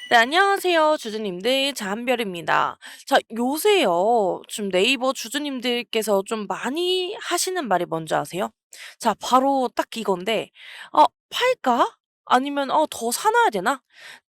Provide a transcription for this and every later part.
네, 안녕하세요, 주주님들. 한별입니다. 자, 요새요, 좀 네이버 주주님들께서 좀 많이 하시는 말이 뭔지 아세요? 자, 바로 딱 이건데, 팔까? 아니면, 더 사놔야 되나?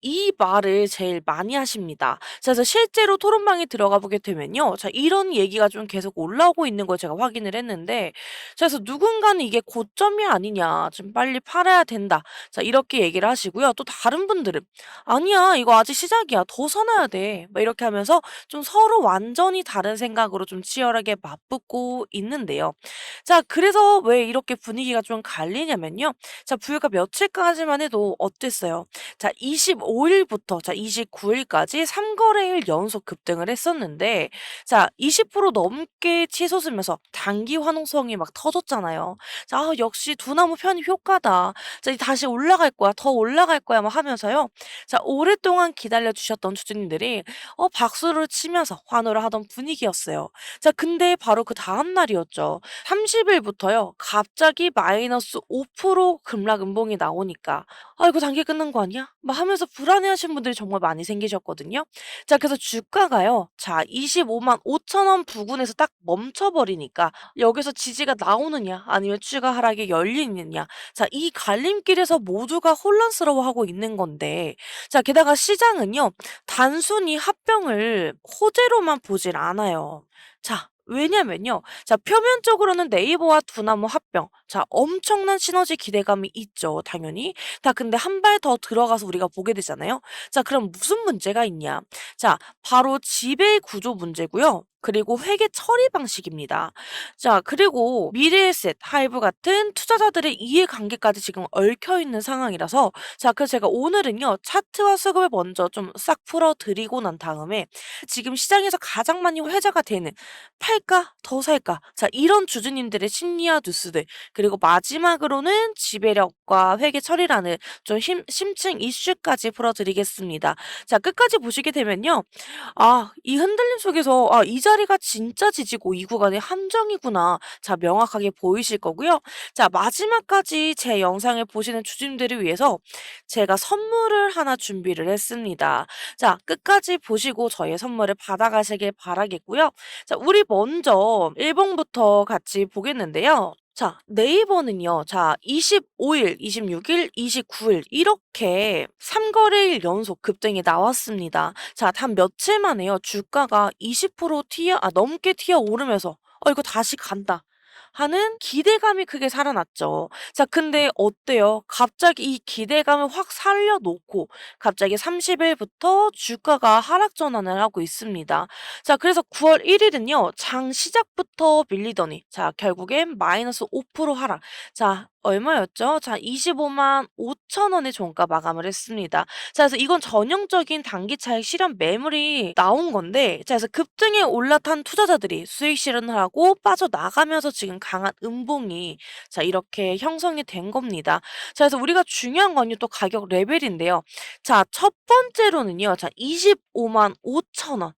이 말을 제일 많이 하십니다. 자, 그래서 실제로 토론방에 들어가 보게 되면요. 자, 이런 얘기가 좀 계속 올라오고 있는 걸 제가 확인을 했는데, 자, 그래서 누군가는 이게 고점이 아니냐, 좀 빨리 팔아야 된다. 자, 이렇게 얘기를 하시고요. 또 다른 분들은 "아니야. 이거 아직 시작이야. 더 사놔야 돼." 막 이렇게 하면서 좀 서로 완전히 다른 생각으로 좀 치열하게 맞붙고 있는데요. 자, 그래서 왜 이렇게 분위기가 좀 갈리냐면요. 자, 불과 며칠까지만 해도 어땠어요? 자, 25 일부터 자 29 일까지 3 거래일 연속 급등을 했었는데, 자 20% 넘게 치솟으면서 단기 환호성이 막 터졌잖아요. 자, 역시 두나무 편입 효과다. 자, 이제 다시 올라갈 거야. 더 올라갈 거야." 막 하면서요. 자, 오랫동안 기다려 주셨던 주주님들이 박수를 치면서 환호를 하던 분위기였어요. 자, 근데 바로 그다음 날이었죠. 30 일부터요. 갑자기 -5% 급락 음봉이 나오니까 '아, 이거 단기 끝난 거 아니야?' 막 하면서 불안해하신 분들이 정말 많이 생기셨거든요. 자, 그래서 주가가요. 자, 250,000 원 부근에서 딱 멈춰 버리니까 여기서 지지가 나오느냐 아니면 추가 하락이 열리느냐, 자 이 갈림길에서 모두가 혼란스러워하고 있는 건데, 자 게다가 시장은요, 단순히 합병을 호재로만 보질 않아요. 자, 왜냐면요. 자, 표면적으로는 네이버와 두나무 합병. 자, 엄청난 시너지 기대감이 있죠, 당연히. 자, 근데 한 발 더 들어가서 우리가 보게 되잖아요. 자, 그럼 무슨 문제가 있냐? 자, 바로 지배 구조 문제고요. 그리고 회계 처리 방식입니다. 자, 그리고 미래에셋, 하이브 같은 투자자들의 이해관계까지 지금 얽혀 있는 상황이라서, 자, 그래서 제가 오늘은요, 차트와 수급을 먼저 좀 싹 풀어 드리고 난 다음에 지금 시장에서 가장 많이 회자가 되는 팔까? 더 살까? 자, 이런 주주님들의 심리와 뉴스들, 그리고 마지막으로는 지배력과 회계 처리라는 좀 심층 이슈까지 풀어 드리겠습니다. 자, 끝까지 보시게 되면요. 이 흔들림 속에서 '이 자리가 진짜 지지고 이 구간의 함정이구나.' 자, 명확하게 보이실 거고요. 자, 마지막까지 제 영상을 보시는 주주님들을 위해서 제가 선물을 하나 준비를 했습니다. 자, 끝까지 보시고 저의 선물을 받아가시길 바라겠고요. 자, 우리 먼저 일봉부터 같이 보겠는데요. 자, 네이버는요. 자, 25 일, 26 일, 29일 이렇게 3 거래일 연속 급등이 나왔습니다. 자, 단 며칠 만에요. 주가가 20% 넘게 튀어오르면서 '이거 다시 간다.' 하는 기대감이 크게 살아났죠. 자, 근데 어때요? 갑자기 이 기대감을 확 살려놓고 갑자기 30 일부터 주가가 하락 전환을 하고 있습니다. 자, 그래서 9월 1 일은요. 장 시작부터 밀리더니 자, 결국엔 -5% 하락. 자, 얼마였죠? 자, 250,000 원의 종가 마감을 했습니다. 자, 그래서 이건 전형적인 단기 차익 실현 매물이 나온 건데, 자, 그래서 급등에 올라탄 투자자들이 수익 실현을 하고 빠져나가면서 지금 강한 음봉이 자, 이렇게 형성이 된 겁니다. 자, 그래서 우리가 중요한 건요, 또 가격 레벨인데요. 자, 첫 번째로는요. 자, 255,500,000 원.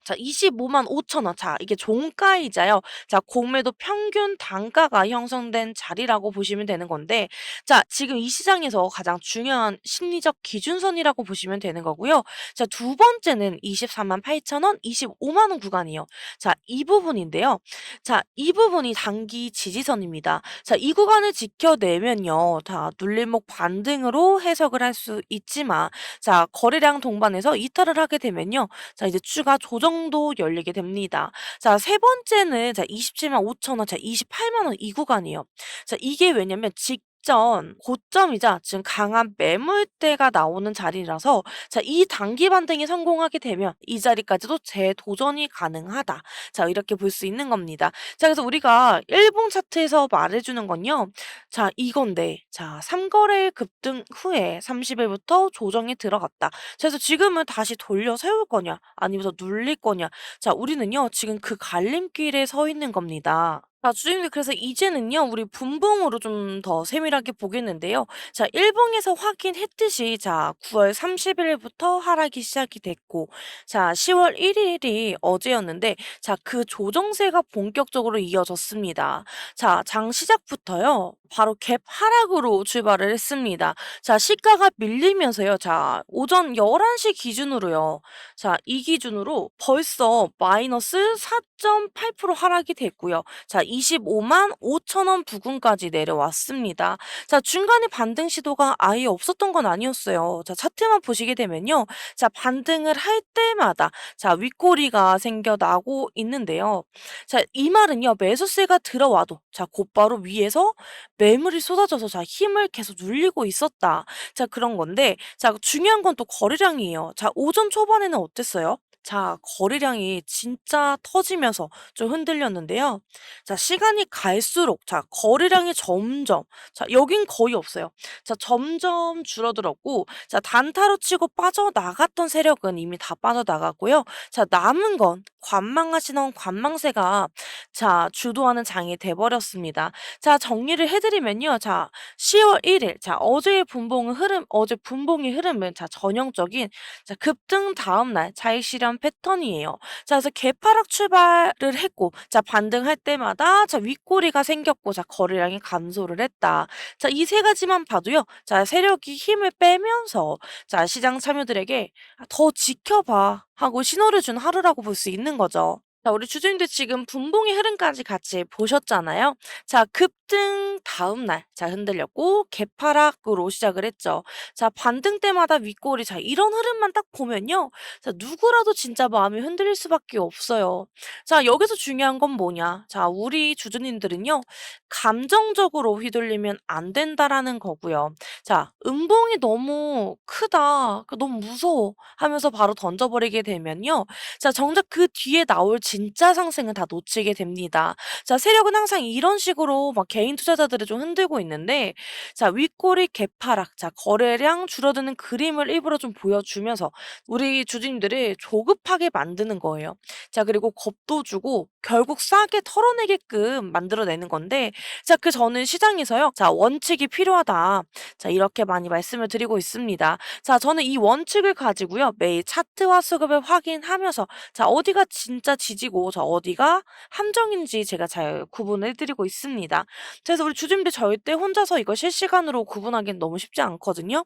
자, 255,500,000 원. 자, 이게 종가이자요. 자, 공매도 평균 단가가 형성된 자리라고 보시면 되는 건데, 자, 지금 이 시장에서 가장 중요한 심리적 기준선이라고 보시면 되는 거고요. 자, 두 번째는 248,000 원, 250,000 원 구간이에요. 자, 이 부분인데요. 자, 이 부분이 단기 지지선입니다. 자, 이 구간을 지켜내면요. 자, 눌림목 반등으로 해석을 할 수 있지만, 자, 거래량 동반해서 이탈을 하게 되면요. 자, 이제 추가 조정도 열리게 됩니다. 자, 세 번째는 자, 275,000 원, 자, 280,000 원 이 구간이에요. 자, 이게 왜냐면 직전 고점이자 지금 강한 매물대가 나오는 자리라서, 자, 이 단기 반등이 성공하게 되면 이 자리까지도 재도전이 가능하다. 자, 이렇게 볼 수 있는 겁니다. 자, 그래서 우리가 일봉 차트에서 말해 주는 건요. 자, 이건데, 자, 3 거래일 급등 후에 30 일부터 조정이 들어갔다. 그래서 지금은 다시 돌려 세울 거냐 아니면서 눌릴 거냐. 자, 우리는요 지금 그 갈림길에 서 있는 겁니다. 자, 주중에 그래서 이제는요, 우리 분봉으로 좀 더 세밀하게 보겠는데요. 자, 일봉에서 확인했듯이, 자, 9월 30일 일부터 하락이 시작이 됐고, 자, 10월 1일이 어제였는데, 자, 그 조정세가 본격적으로 이어졌습니다. 자, 장 시작부터요, 바로 갭 하락으로 출발을 했습니다. 자, 시가가 밀리면서요, 자, 오전 11시 기준으로요, 자, 이 기준으로 벌써 마이너스 4.8% 하락이 됐고요. 자, 25만 5천 원 부근까지 내려왔습니다. 자, 중간에 반등 시도가 아예 없었던 건 아니었어요. 자, 차트만 보시게 되면요. 자, 반등을 할 때마다 자, 윗꼬리가 생겨나고 있는데요. 자, 이 말은요. 매수세가 들어와도 자, 곧바로 위에서 매물이 쏟아져서 자, 힘을 계속 눌리고 있었다. 자, 그런 건데 자, 중요한 건 또 거래량이에요. 자, 오전 초반에는 어땠어요? 자, 거래량이 진짜 터지면서 좀 흔들렸는데요. 자, 시간이 갈수록 자, 거래량이 점점 자, 여긴 거의 없어요. 자, 점점 줄어들었고 자, 단타로 치고 빠져나갔던 세력은 이미 다 빠져나갔고요. 자, 남은 건 관망하시던 관망세가 자, 주도하는 장이 돼 버렸습니다. 자, 정리를 해 드리면요. 자, 10월 1일 자, 어제 분봉의 흐름은 자, 전형적인 자, 급등 다음 날 차익 실현 패턴이에요. 자, 그래서 개파락 출발을 했고, 자, 반등할 때마다 자, 윗꼬리가 생겼고, 자, 거래량이 감소를 했다. 자, 이 세 가지만 봐도요. 자, 세력이 힘을 빼면서 자, 시장 참여들에게 더 지켜봐 하고 신호를 준 하루라고 볼 수 있는 거죠. 자, 우리 주주님들 지금 분봉의 흐름까지 같이 보셨잖아요. 자, 급등 다음 날, 자, 흔들렸고, 개파락으로 시작을 했죠. 자, 반등 때마다 윗꼬리, 자, 이런 흐름만 딱 보면요. 자, 누구라도 진짜 마음이 흔들릴 수밖에 없어요. 자, 여기서 중요한 건 뭐냐? 자, 우리 주주님들은요. 감정적으로 휘둘리면 안 된다라는 거고요. 자, 음봉이 너무 크다. 너무 무서워. 하면서 바로 던져버리게 되면요. 자, 정작 그 뒤에 나올 진짜 상승은 다 놓치게 됩니다. 자, 세력은 항상 이런 식으로 막 개인 투자자들을 좀 흔들고 있는데, 자, 윗꼬리 개파락, 자, 거래량 줄어드는 그림을 일부러 좀 보여주면서 우리 주주님들을 조급하게 만드는 거예요. 자, 그리고 겁도 주고 결국 싸게 털어내게끔 만들어내는 건데, 자, 저는 시장에서요, 자, 원칙이 필요하다. 자, 이렇게 많이 말씀을 드리고 있습니다. 자, 저는 이 원칙을 가지고요, 매일 차트와 수급을 확인하면서, 자, 어디가 진짜 지지고, 자, 어디가 함정인지 제가 잘 구분을 해드리고 있습니다. 그래서 우리 주주님들 절대 혼자서 이거 실시간으로 구분하기는 너무 쉽지 않거든요.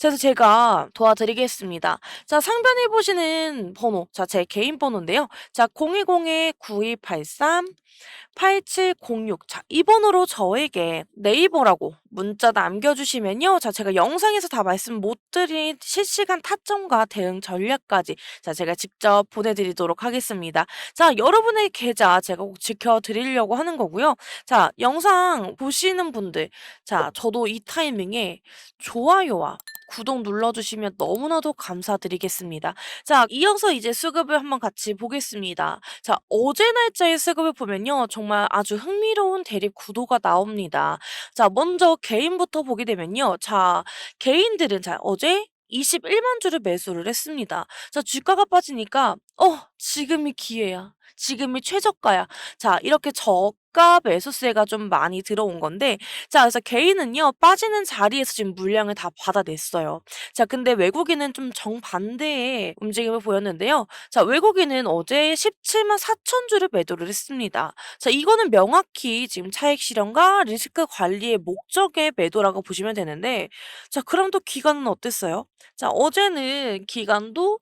그래서 제가 도와드리겠습니다. 자, 상변에 보시는 번호, 자, 제 개인 번호인데요. 자, 010-9283 8706. 자, 이 번호로 저에게 네이버라고 문자 남겨주시면요. 자, 제가 영상에서 다 말씀 못 드린 실시간 타점과 대응 전략까지 자, 제가 직접 보내드리도록 하겠습니다. 자, 여러분의 계좌 제가 꼭 지켜드리려고 하는 거고요. 자, 영상 보시는 분들, 자, 저도 이 타이밍에 좋아요와 구독 눌러주시면 너무나도 감사드리겠습니다. 자, 이어서 이제 수급을 한번 같이 보겠습니다. 자, 어제 날짜의 수급을 보면요. 정말 아주 흥미로운 대립 구도가 나옵니다. 자, 먼저 개인부터 보게 되면요. 자, 개인들은 자, 어제 21만 주를 매수를 했습니다. 자, 주가가 빠지니까 지금이 기회야. 지금이 최저가야. 자, 이렇게 저가 매수세가 좀 많이 들어온 건데, 자, 그래서 개인은요, 빠지는 자리에서 지금 물량을 다 받아냈어요. 자, 근데 외국인은 좀 정반대의 움직임을 보였는데요. 자, 외국인은 어제 17만 4천 주를 매도를 했습니다. 자, 이거는 명확히 지금 차익 실현과 리스크 관리의 목적의 매도라고 보시면 되는데, 자, 그럼 또 기간은 어땠어요? 자, 어제는 기간도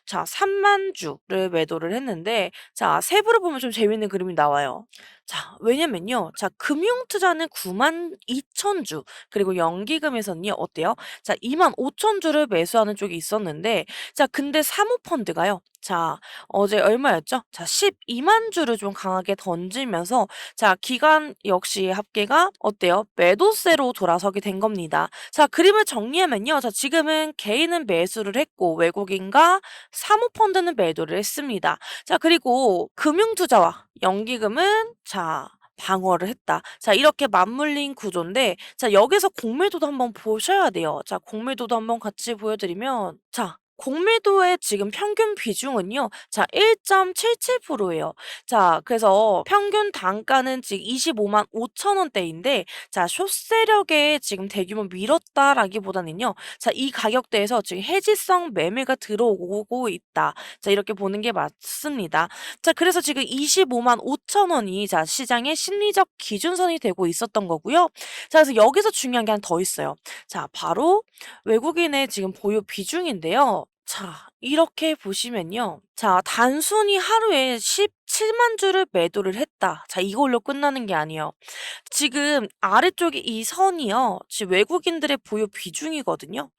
자, 3만 주를 매도를 했는데, 자, 세부를 보면 좀 재밌는 그림이 나와요. 자, 왜냐면요. 자, 금융투자는 9만 2천 주, 그리고 연기금에서는요, 어때요? 자, 2만 5천 주를 매수하는 쪽이 있었는데, 자, 근데 사모펀드가요. 자, 어제 얼마였죠? 자, 12만 주를 좀 강하게 던지면서, 자, 기간 역시 합계가 어때요? 매도세로 돌아서게 된 겁니다. 자, 그림을 정리하면요. 자, 지금은 개인은 매수를 했고, 외국인과 사모펀드는 매도를 했습니다. 자, 그리고 금융투자와 연기금은 자, 방어를 했다. 자, 이렇게 맞물린 구조인데, 자, 여기서 공매도도 한번 보셔야 돼요. 자, 공매도도 한번 같이 보여드리면, 자, 공매도의 지금 평균 비중은요. 자 1.77% 예요. 자 그래서 평균 단가는 지금 255만 5천 원대인데 자 쇼세력에 지금 대규모 밀었다라기보다는요. 자 이 가격대에서 지금 해지성 매매가 들어오고 있다. 자 이렇게 보는 게 맞습니다. 자 그래서 지금 255만 5천 원이 자 시장의 심리적 기준선이 되고 있었던 거고요. 자 그래서 여기서 중요한 게 하나 더 있어요. 자 바로 외국인의 지금 보유 비중인데요. 자, 이렇게 보시면요. 자, 단순히 하루에 17만 주를 매도를 했다. 자, 이걸로 끝나는 게 아니에요. 지금 아래쪽에 이 선이요. 지금 외국인들의 보유 비중이거든요.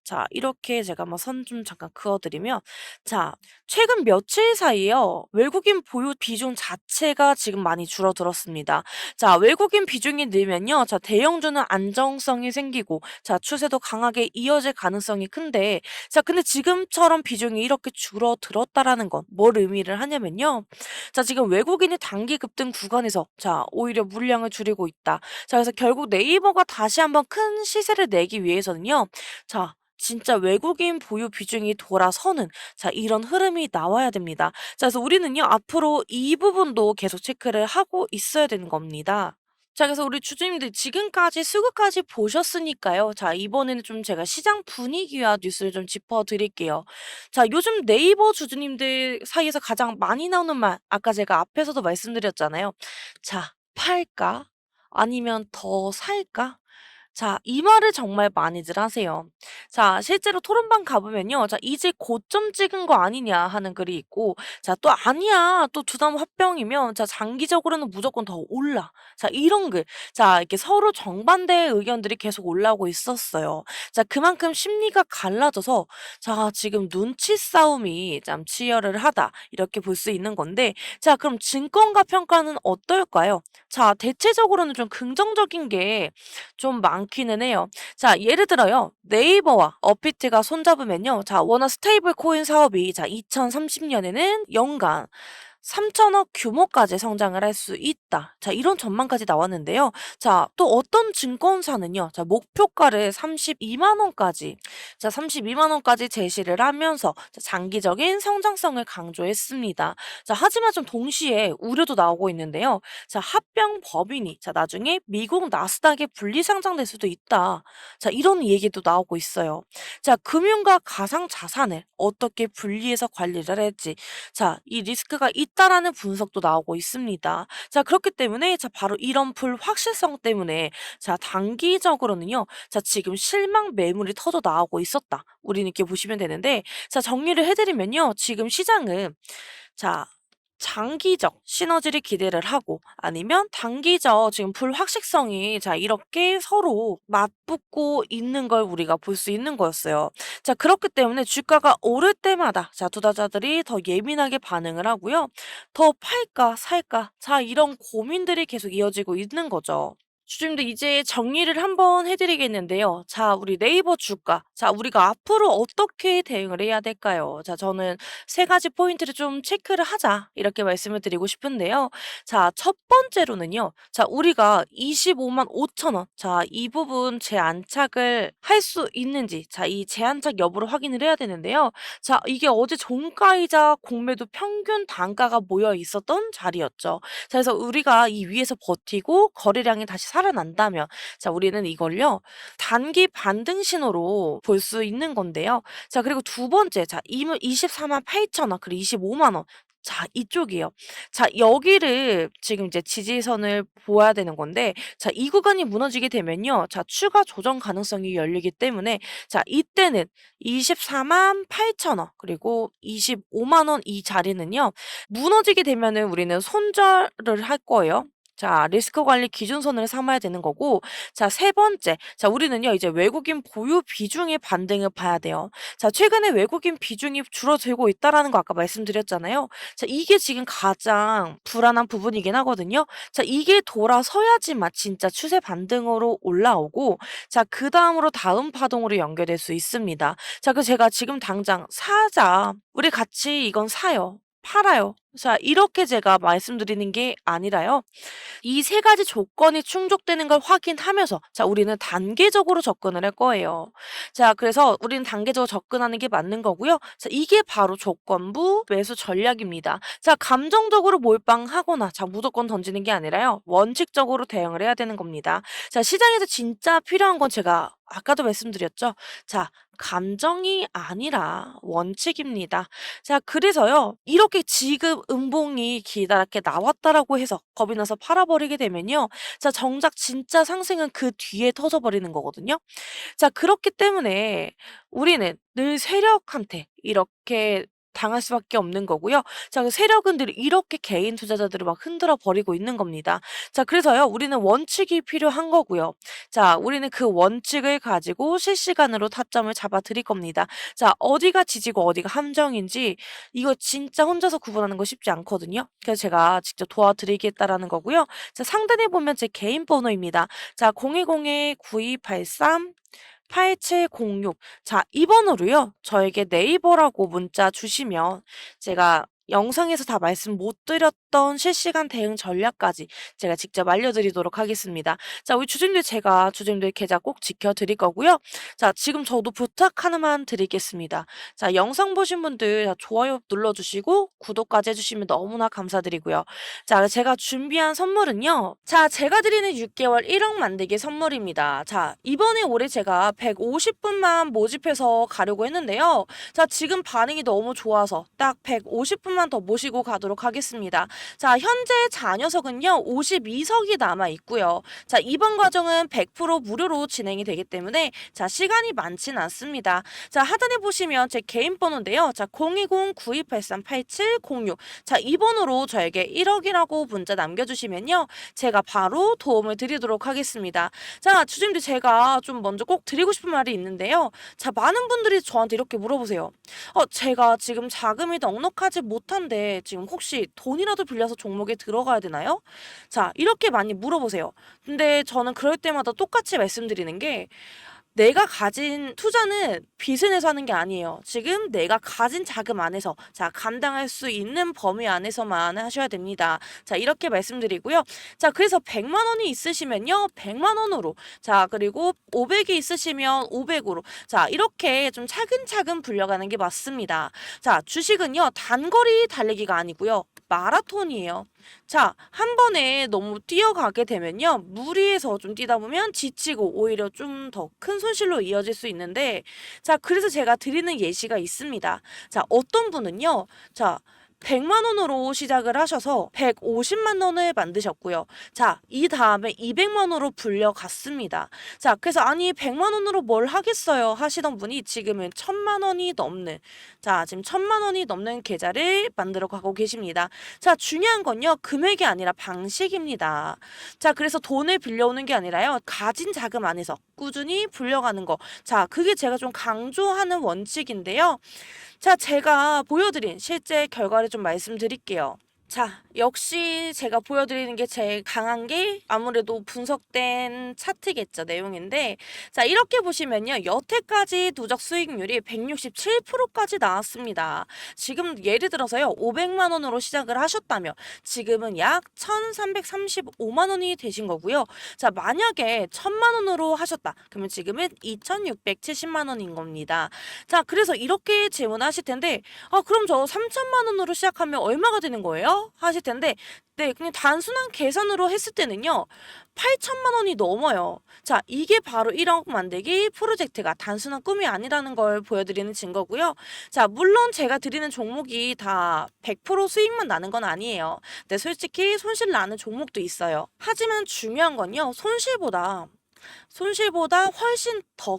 자, 이렇게 제가 한번 선 좀 잠깐 그어 드리면 자, 최근 며칠 사이에요. 외국인 보유 비중 자체가 지금 많이 줄어들었습니다. 자, 외국인 비중이 늘면요. 자, 대형주는 안정성이 생기고 자, 추세도 강하게 이어질 가능성이 큰데 자, 근데 지금처럼 비중이 이렇게 줄어들었다라는 건 뭘 의미를 하냐면요. 자, 지금 외국인이 단기 급등 구간에서 자, 오히려 물량을 줄이고 있다. 자, 그래서 결국 네이버가 다시 한번 큰 시세를 내기 위해서는요. 자, 진짜 외국인 보유 비중이 돌아서는 자 이런 흐름이 나와야 됩니다. 자 그래서 우리는요 앞으로 이 부분도 계속 체크를 하고 있어야 되는 겁니다. 자 그래서 우리 주주님들 지금까지 수급까지 보셨으니까요. 자 이번에는 좀 제가 시장 분위기와 뉴스를 좀 짚어 드릴게요. 자 요즘 네이버 주주님들 사이에서 가장 많이 나오는 말 아까 제가 앞에서도 말씀드렸잖아요. 자 팔까? 아니면 더 살까? 자, 이 말을 정말 많이들 하세요. 자, 실제로 토론방 가보면요. 자, 이제 고점 찍은 거 아니냐 하는 글이 있고, 자, 또 아니야. 또 두담 합병이면, 자, 장기적으로는 무조건 더 올라. 자, 이런 글. 자, 이렇게 서로 정반대의 의견들이 계속 올라오고 있었어요. 자, 그만큼 심리가 갈라져서, 자, 지금 눈치 싸움이 참 치열을 하다. 이렇게 볼 수 있는 건데, 자, 그럼 증권가 평가는 어떨까요? 자, 대체적으로는 좀 긍정적인 게 좀 많기는 해요. 자, 예를 들어요. 네이버와 업비트가 손잡으면요. 자, 워낙 스테이블 코인 사업이 자, 2030년에는 연간 3천억 규모까지 성장을 할 수 있다. 자, 이런 전망까지 나왔는데요. 자, 또 어떤 증권사는요. 자, 목표가를 32만 원까지 자, 32만 원까지 제시를 하면서 자, 장기적인 성장성을 강조했습니다. 자, 하지만 좀 동시에 우려도 나오고 있는데요. 자, 합병 법인이 자, 나중에 미국 나스닥에 분리 상장될 수도 있다. 자, 이런 얘기도 나오고 있어요. 자, 금융과 가상 자산을 어떻게 분리해서 관리를 할지 자, 이 리스크가 있다라는 분석도 나오고 있습니다. 자, 그렇기 때문에 자, 바로 이런 불확실성 때문에 자, 단기적으로는요. 자, 지금 실망 매물이 터져 나오고 있었다. 우리는 이렇게 보시면 되는데 자, 정리를 해 드리면요. 지금 시장은 자, 장기적 시너지를 기대를 하고 아니면 단기적 지금 불확실성이 자 이렇게 서로 맞붙고 있는 걸 우리가 볼 수 있는 거였어요. 자 그렇기 때문에 주가가 오를 때마다 자 투자자들이 더 예민하게 반응을 하고요. 더 팔까 살까 자 이런 고민들이 계속 이어지고 있는 거죠. 주주님들 이제 정리를 한번 해드리겠는데요. 자, 우리 네이버 주가. 자, 우리가 앞으로 어떻게 대응을 해야 될까요? 자, 저는 세 가지 포인트를 좀 체크를 하자. 이렇게 말씀을 드리고 싶은데요. 자, 첫 번째로는요. 자, 우리가 25만 5천 원. 자, 이 부분 재안착을 할 수 있는지. 자, 이 재안착 여부를 확인을 해야 되는데요. 자, 이게 어제 종가이자 공매도 평균 단가가 모여 있었던 자리였죠. 자 그래서 우리가 이 위에서 버티고 거래량이 다시 살아난다면 자 우리는 이걸요. 단기 반등 신호로 볼 수 있는 건데요. 자 그리고 두 번째 자 이물 24만 8천 원 그리고 25만 원. 자 이쪽이에요. 자 여기를 지금 이제 지지선을 보아야 되는 건데 자 이 구간이 무너지게 되면요. 자 추가 조정 가능성이 열리기 때문에 자 이때는 24만 8천 원 그리고 25만 원 이 자리는요. 무너지게 되면은 우리는 손절을 할 거예요. 자, 리스크 관리 기준선을 삼아야 되는 거고, 자, 세 번째. 자, 우리는요, 이제 외국인 보유 비중의 반등을 봐야 돼요. 자, 최근에 외국인 비중이 줄어들고 있다라는 거 아까 말씀드렸잖아요. 자, 이게 지금 가장 불안한 부분이긴 하거든요. 자, 이게 돌아서야지만 진짜 추세 반등으로 올라오고, 자, 그 다음으로 다음 파동으로 연결될 수 있습니다. 자, 그 제가 지금 당장 사자. 우리 같이 이건 사요. 팔아요. 자, 이렇게 제가 말씀드리는 게 아니라요. 이 세 가지 조건이 충족되는 걸 확인하면서 자, 우리는 단계적으로 접근을 할 거예요. 자, 그래서 우리는 단계적으로 접근하는 게 맞는 거고요. 자, 이게 바로 조건부 매수 전략입니다. 자, 감정적으로 몰빵하거나 자, 무조건 던지는 게 아니라요. 원칙적으로 대응을 해야 되는 겁니다. 자, 시장에서 진짜 필요한 건 제가 아까도 말씀드렸죠. 자, 감정이 아니라 원칙입니다. 자, 그래서요. 이렇게 지금 음봉이 기다랗게 나왔다라고 해서 겁이 나서 팔아버리게 되면요. 자, 정작 진짜 상승은 그 뒤에 터져버리는 거거든요. 자, 그렇기 때문에 우리는 늘 세력한테 이렇게 당할 수밖에 없는 거고요. 자, 그 세력은 늘 이렇게 개인 투자자들을 막 흔들어 버리고 있는 겁니다. 자, 그래서요. 우리는 원칙이 필요한 거고요. 자, 우리는 그 원칙을 가지고 실시간으로 타점을 잡아 드릴 겁니다. 자, 어디가 지지고 어디가 함정인지 이거 진짜 혼자서 구분하는 거 쉽지 않거든요. 그래서 제가 직접 도와드리겠다라는 거고요. 자, 상단에 보면 제 개인 번호입니다. 자, 010-9283 8706. 자, 이 번호로요. 저에게 네이버라고 문자 주시면 제가 영상에서 다 말씀 못 드렸던 실시간 대응 전략까지 제가 직접 알려드리도록 하겠습니다. 자, 우리 주주님들 제가 주주님들 계좌 꼭 지켜드릴 거고요. 자, 지금 저도 부탁 하나만 드리겠습니다. 자, 영상 보신 분들 좋아요 눌러주시고 구독까지 해주시면 너무나 감사드리고요. 자, 제가 준비한 선물은요. 자, 제가 드리는 6개월 1억 만들기 선물입니다. 자, 이번에 올해 제가 150분만 모집해서 가려고 했는데요. 자, 지금 반응이 너무 좋아서 딱 150분만 더 모시고 가도록 하겠습니다. 자, 현재 잔여석은요. 52석이 남아 있고요. 자, 이번 과정은 100% 무료로 진행이 되기 때문에 자, 시간이 많지는 않습니다. 자, 하단에 보시면 제 개인 번호인데요. 자, 020-9283-8706. 자, 이 번호로 저에게 1억이라고 문자 남겨주시면요. 제가 바로 도움을 드리도록 하겠습니다. 자, 주주님들 제가 좀 먼저 꼭 드리고 싶은 말이 있는데요. 자, 많은 분들이 저한테 이렇게 물어보세요. 제가 지금 자금이 넉넉하지 못한데 지금 혹시 돈이라도 빌려서 종목에 들어가야 되나요? 자, 이렇게 많이 물어보세요. 근데 저는 그럴 때마다 똑같이 말씀드리는 게 내가 가진 투자는 빚을 내서 하는 게 아니에요. 지금 내가 가진 자금 안에서 자, 감당할 수 있는 범위 안에서만 하셔야 됩니다. 자, 이렇게 말씀드리고요. 자, 그래서 100만 원이 있으시면요. 100만 원으로. 자, 그리고 500이 있으시면 500으로. 자, 이렇게 좀 차근차근 불려가는 게 맞습니다. 자, 주식은요. 단거리 달리기가 아니고요. 마라톤이에요. 자, 한 번에 너무 뛰어가게 되면요. 무리해서 좀 뛰다 보면 지치고 오히려 좀 더 큰 손실로 이어질 수 있는데, 자, 그래서 제가 드리는 예시가 있습니다. 자, 어떤 분은요. 자, 100만 원으로 시작을 하셔서 150만 원을 만드셨고요. 자, 이 다음에 200만 원으로 불려갔습니다. 자, 그래서 아니 100만 원으로 뭘 하겠어요 하시던 분이 지금은 1000만 원이 넘는 자, 지금 1000만 원이 넘는 계좌를 만들어 가고 계십니다. 자, 중요한 건요. 금액이 아니라 방식입니다. 자, 그래서 돈을 빌려오는 게 아니라요. 가진 자금 안에서 꾸준히 불려가는 거. 자, 그게 제가 좀 강조하는 원칙인데요. 자, 제가 보여드린 실제 결과를 좀 말씀드릴게요. 자, 역시 제가 보여드리는 게 제일 강한 게 아무래도 분석된 차트겠죠, 내용인데. 자, 이렇게 보시면요. 여태까지 누적 수익률이 167%까지 나왔습니다. 지금 예를 들어서요. 500만 원으로 시작을 하셨다면 지금은 약 1335만 원이 되신 거고요. 자, 만약에 1000만 원으로 하셨다. 그러면 지금은 2670만 원인 겁니다. 자, 그래서 이렇게 질문하실 텐데, 그럼 저 3천만 원으로 시작하면 얼마가 되는 거예요? 하실 텐데, 네, 그냥 단순한 계산으로 했을 때는요, 8천만 원이 넘어요. 자, 이게 바로 1억 만들기 프로젝트가 단순한 꿈이 아니라는 걸 보여드리는 증거고요. 자, 물론 제가 드리는 종목이 다 100% 수익만 나는 건 아니에요. 근데 솔직히 손실 나는 종목도 있어요. 하지만 중요한 건요, 손실보다 훨씬 더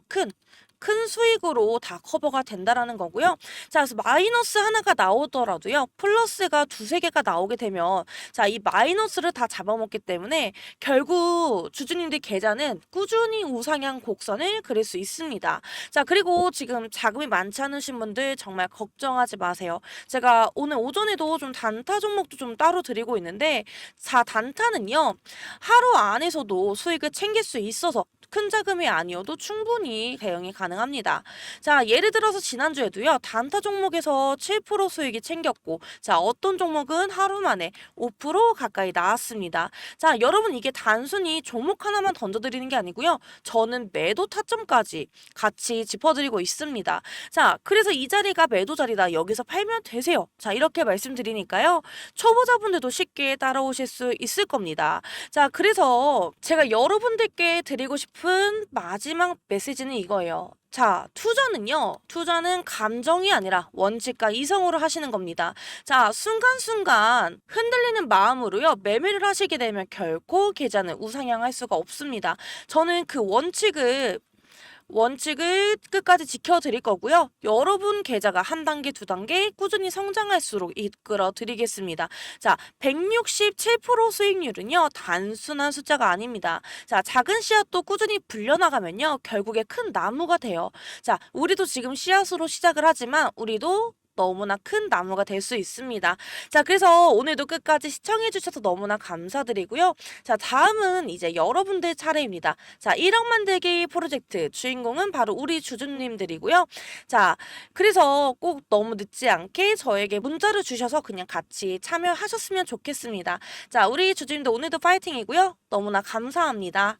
큰 수익으로 다 커버가 된다라는 거고요. 자, 그래서 마이너스 하나가 나오더라도요. 플러스가 두세 개가 나오게 되면 자, 이 마이너스를 다 잡아먹기 때문에 결국 주주님들 계좌는 꾸준히 우상향 곡선을 그릴 수 있습니다. 자, 그리고 지금 자금이 많지 않으신 분들 정말 걱정하지 마세요. 제가 오늘 오전에도 좀 단타 종목도 좀 따로 드리고 있는데, 자, 단타는요. 하루 안에서도 수익을 챙길 수 있어서 큰 자금이 아니어도 충분히 대응이 가능합니다. 자, 예를 들어서 지난주에도요, 단타 종목에서 7% 수익이 챙겼고, 자, 어떤 종목은 하루 만에 5% 가까이 나왔습니다. 자, 여러분 이게 단순히 종목 하나만 던져드리는 게 아니고요. 저는 매도 타점까지 같이 짚어드리고 있습니다. 자, 그래서 이 자리가 매도 자리다. 여기서 팔면 되세요. 자, 이렇게 말씀드리니까요. 초보자분들도 쉽게 따라오실 수 있을 겁니다. 자, 그래서 제가 여러분들께 드리고 싶은 마지막 메시지는 이거예요. 자, 투자는 감정이 아니라 원칙과 이성으로 하시는 겁니다. 자, 순간순간 흔들리는 마음으로요, 매매를 하시게 되면 결코 계좌는 우상향할 수가 없습니다. 저는 그 원칙을 끝까지 지켜드릴 거고요. 여러분 계좌가 한 단계, 두 단계 꾸준히 성장할수록 이끌어 드리겠습니다. 자, 167% 수익률은요, 단순한 숫자가 아닙니다. 자, 작은 씨앗도 꾸준히 불려나가면요, 결국에 큰 나무가 돼요. 자, 우리도 지금 씨앗으로 시작을 하지만 우리도 너무나 큰 나무가 될 수 있습니다. 자, 그래서 오늘도 끝까지 시청해주셔서 너무나 감사드리고요. 자, 다음은 이제 여러분들 차례입니다. 자, 1억 만들기 프로젝트 주인공은 바로 우리 주주님들이고요. 자, 그래서 꼭 너무 늦지 않게 저에게 문자를 주셔서 그냥 같이 참여하셨으면 좋겠습니다. 자, 우리 주주님들 오늘도 파이팅이고요. 너무나 감사합니다.